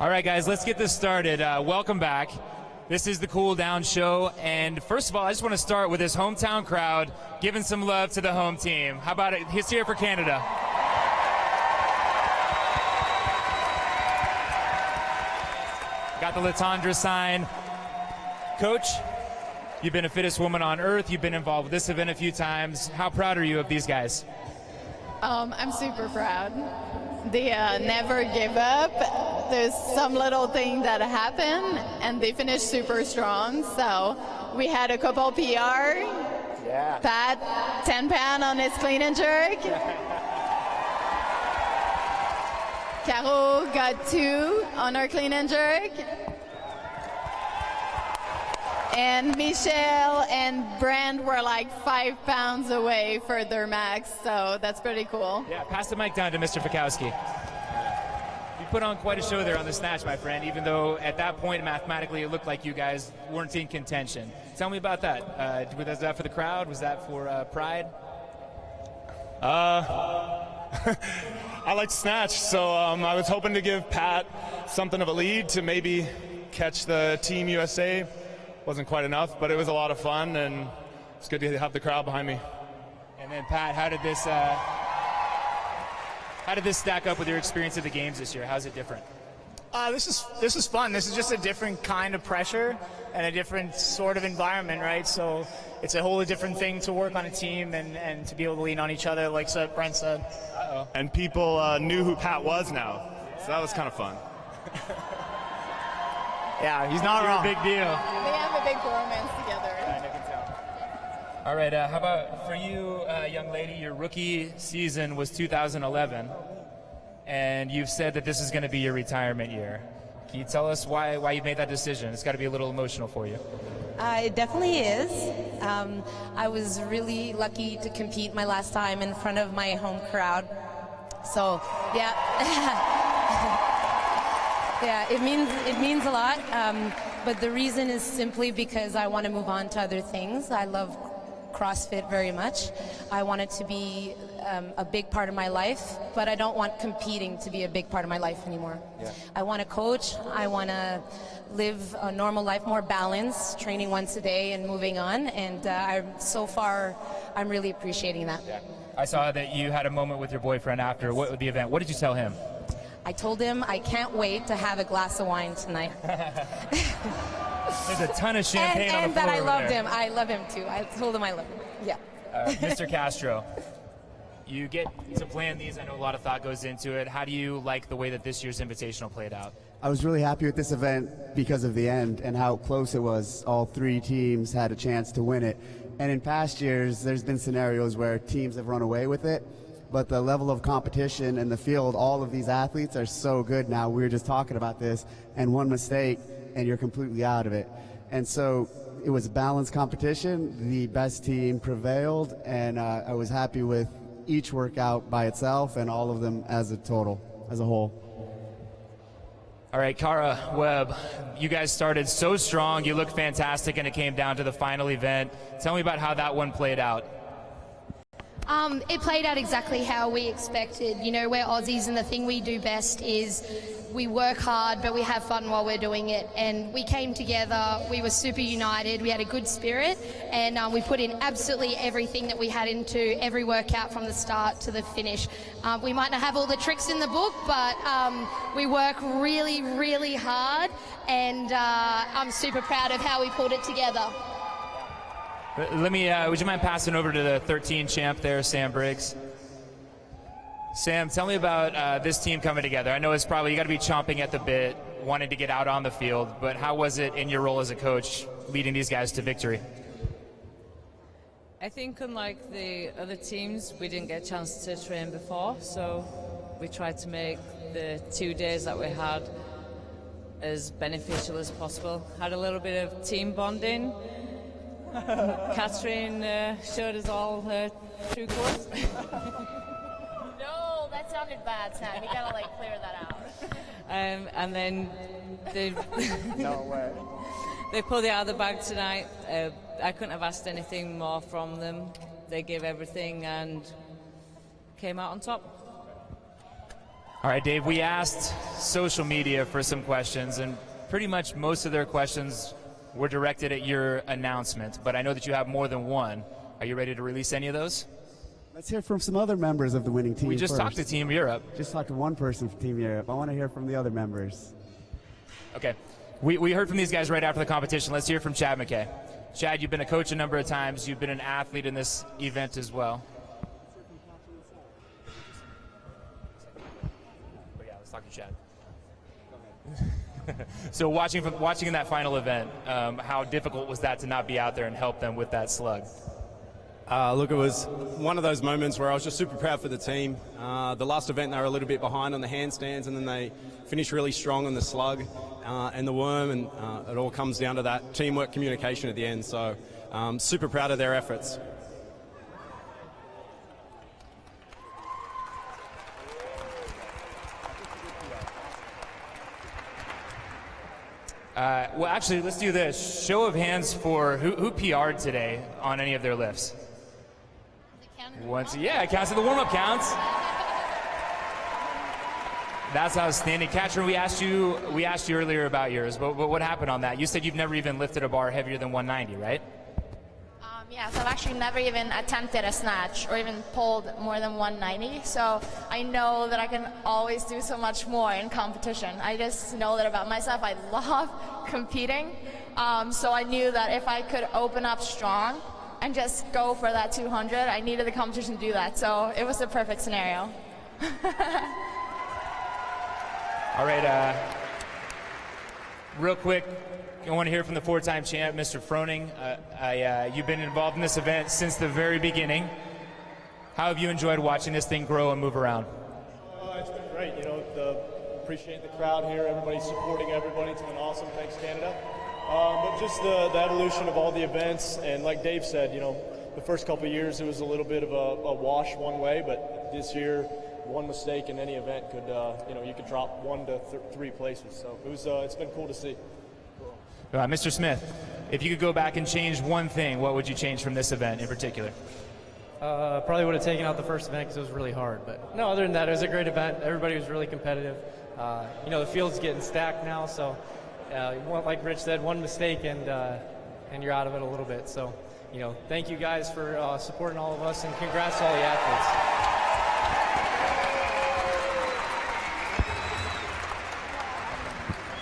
All right, guys, let's get this started. Welcome back. This is the Cool Down Show, and first of all, I just want to start with this hometown crowd giving some love to the home team. How about it? Let's hear it for Canada. Got the Latondra sign. Coach, you've been a fittest woman on earth. You've been involved with this event a few times. How proud are you of these guys? I'm super proud. They never give up. There's some little thing that happen, and they finish super strong. So we had a couple PR. Yeah. Pat, 10 pound on his clean and jerk. Caro got 2 on her clean and jerk. And Michelle and Brand were like 5 pounds away for their max, so that's pretty cool. Yeah, pass the mic down to Mr. Fikowski. You put on quite a show there on the snatch, my friend, even though at that point, mathematically, it looked like you guys weren't in contention. Tell me about that. Was that for the crowd? Was that for pride? I like to snatch, so I was hoping to give Pat something of a lead to maybe catch the Team USA. Wasn't quite enough, but it was a lot of fun, and it's good to have the crowd behind me. And then, Pat, how did this stack up with your experience at the games this year? How's it different? This is fun. This is just a different kind of pressure and a different sort of environment, right? So it's a wholly different thing to work on a team and to be able to lean on each other, like Brent said. Uh-oh. And people knew who Pat was now, so that was kind of fun. Yeah, he's not wrong. Big deal. They have a big romance together. All right, how about for you, young lady, your rookie season was 2011, and you've said that this is going to be your retirement year. Can you tell us why you made that decision? It's got to be a little emotional for you. It definitely is. I was really lucky to compete my last time in front of my home crowd. So, yeah. Yeah, it means a lot. But the reason is simply because I want to move on to other things. I love CrossFit very much. I want it to be a big part of my life, but I don't want competing to be a big part of my life anymore. Yeah. I want to coach. I want to live a normal life, more balanced, training once a day and moving on. And so far, I'm really appreciating that. Yeah. I saw that you had a moment with your boyfriend after the event. What did you tell him? I told him I can't wait to have a glass of wine tonight. There's a ton of champagne on the floor. And that I loved there. him. I love him too. I told him I love him. Yeah. Mr. Castro, you get to plan these. I know a lot of thought goes into it. How do you like the way that this year's Invitational played out? I was really happy with this event because of the end and how close it was. All 3 teams had a chance to win it. And in past years, there's been scenarios where teams have run away with it. But the level of competition in the field, all of these athletes are so good now. We were just talking about this, and one mistake, and you're completely out of it. And so it was balanced competition. The best team prevailed, and I was happy with each workout by itself and all of them as a total, as a whole. All right, Cara, Webb, you guys started so strong. You looked fantastic, and it came down to the final event. Tell me about how that one played out. It played out exactly how we expected. You know, we're Aussies, and the thing we do best is we work hard, but we have fun while we're doing it. And we came together, we were super united, we had a good spirit, and we put in absolutely everything that we had into every workout from the start to the finish. We might not have all the tricks in the book, but we work really, really hard, and I'm super proud of how we pulled it together. Let me, would you mind passing over to the 13 champ there, Sam Briggs? Sam, tell me about this team coming together. I know it's probably, you got to be chomping at the bit, wanting to get out on the field, but how was it in your role as a coach, leading these guys to victory? I think unlike the other teams, we didn't get a chance to train before, so we tried to make the 2 days that we had as beneficial as possible. Had a little bit of team bonding. Catherine showed us all her true colours. No, that sounded bad, Sam. You gotta clear that out. And then they No way. they pulled it out of the bag tonight. I couldn't have asked anything more from them. They gave everything and came out on top. All right, Dave, we asked social media for some questions, and pretty much most of their questions were directed at your announcement, but I know that you have more than one. Are you ready to release any of those? Let's hear from some other members of the winning team. We just first. talked to Team Europe. Just talked to one person from Team Europe. I want to hear from the other members. Okay. We heard from these guys right after the competition. Let's hear from Chad McKay. Chad, you've been a coach a number of times. You've been an athlete in this event as well. But yeah, let's talk to Chad. So watching in that final event, how difficult was that to not be out there and help them with that slug? Look, it was one of those moments where I was just super proud for the team. The last event, they were a little bit behind on the handstands, and then they finished really strong on the slug and the worm, and it all comes down to that teamwork communication at the end. So super proud of their efforts. Well, actually, let's do this. Show of hands for who PR'd today on any of their lifts. Yeah, it counts. The warm-up counts. That's outstanding. Katrin, we asked you earlier about yours, but what happened on that? You said you've never even lifted a bar heavier than 190, right? Yes, I've actually never even attempted a snatch or even pulled more than 190. So I know that I can always do so much more in competition. I just know that about myself. I love competing. So I knew that if I could open up strong and just go for that 200, I needed the competition to do that. So it was the perfect scenario. All right, real quick, I want to hear from the four-time champ, Mr. Froning. You've been involved in this event since the very beginning. How have you enjoyed watching this thing grow and move around? It's been great. Appreciate the crowd here. Everybody's supporting everybody. It's been awesome. Thanks, Canada. But just the evolution of all the events, and like Dave said, the first couple of years it was a little bit of a wash one way, but this year, one mistake in any event could, you could drop 1 to 3 places. So it's been cool to see. Mr. Smith, if you could go back and change one thing, what would you change from this event in particular? Probably would have taken out the first event because it was really hard. But no, other than that, it was a great event. Everybody was really competitive. The field's getting stacked now, so like Rich said, one mistake and you're out of it a little bit. So, thank you guys for supporting all of us, and congrats to all the athletes.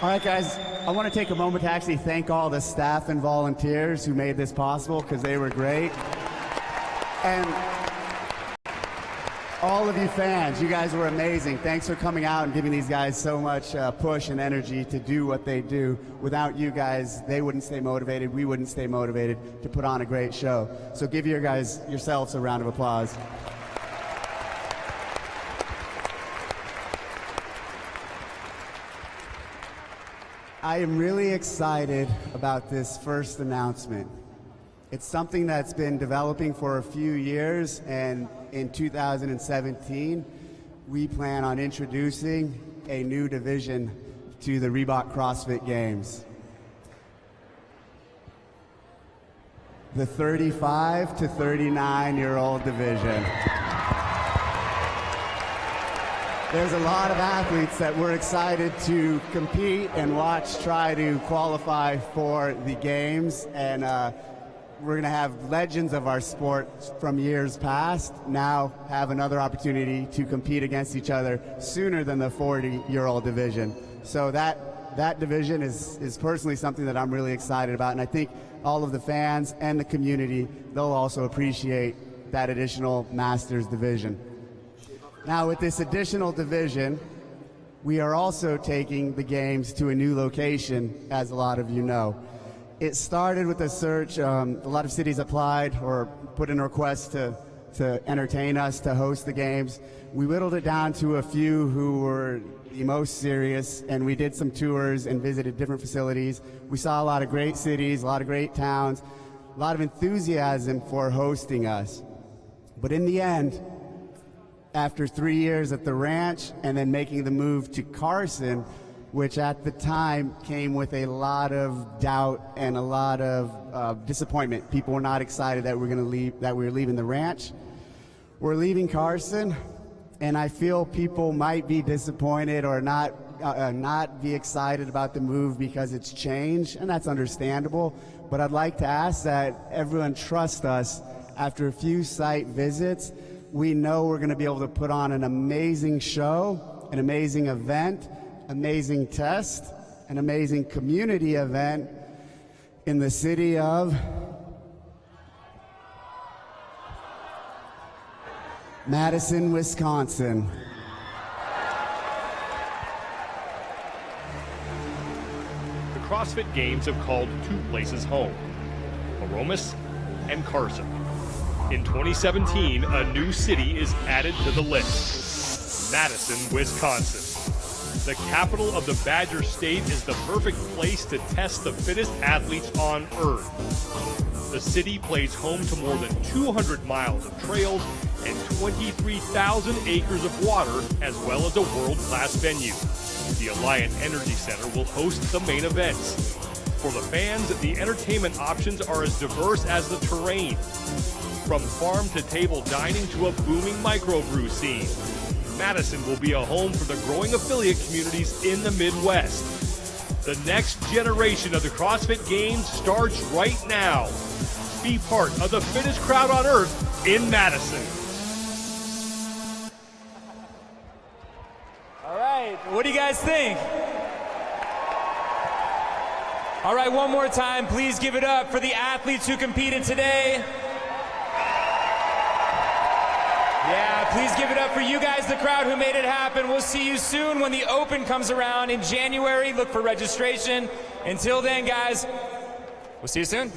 All right, guys, I want to take a moment to actually thank all the staff and volunteers who made this possible, because they were great. And all of you fans, you guys were amazing. Thanks for coming out and giving these guys so much push and energy to do what they do. Without you guys, they wouldn't stay motivated. We wouldn't stay motivated to put on a great show. So give yourselves a round of applause. I am really excited about this first announcement. It's something that's been developing for a few years, and in 2017, we plan on introducing a new division to the Reebok CrossFit Games. The 35 to 39-year-old division. There's a lot of athletes that we're excited to compete and watch try to qualify for the games, and we're going to have legends of our sport from years past now have another opportunity to compete against each other sooner than the 40-year-old division. So that division is personally something that I'm really excited about, and I think all of the fans and the community, they'll also appreciate that additional Masters division. Now, with this additional division, we are also taking the games to a new location, as a lot of you know. It started with a search. A lot of cities applied or put in a request to entertain us, to host the games. We whittled it down to a few who were the most serious, and we did some tours and visited different facilities. We saw a lot of great cities, a lot of great towns, a lot of enthusiasm for hosting us. But in the end, after 3 years at the ranch and then making the move to Carson, which at the time came with a lot of doubt and a lot of disappointment. People were not excited that we were leaving the ranch. We're leaving Carson, And I feel people might be disappointed or not be excited about the move because it's changed, and that's understandable. But I'd like to ask that everyone trust us. After a few site visits, we know we're going to be able to put on an amazing show, an amazing event, amazing test, an amazing community event in the city of Madison, Wisconsin. The CrossFit Games have called two places home, Aromas and Carson. In 2017, a new city is added to the list, Madison, Wisconsin. The capital of the Badger State is the perfect place to test the fittest athletes on Earth. The city plays home to more than 200 miles of trails and 23,000 acres of water, as well as a world-class venue. The Alliant Energy Center will host the main events. For the fans, the entertainment options are as diverse as the terrain. From farm to table dining to a booming microbrew scene, Madison will be a home for the growing affiliate communities in the Midwest. The next generation of the CrossFit Games starts right now. Be part of the fittest crowd on earth in Madison. All right, what do you guys think? All right, one more time, please give it up for the athletes who competed today. Yeah, please give it up for you guys, the crowd who made it happen. We'll see you soon when the Open comes around in January. Look for registration. Until then, guys, we'll see you soon.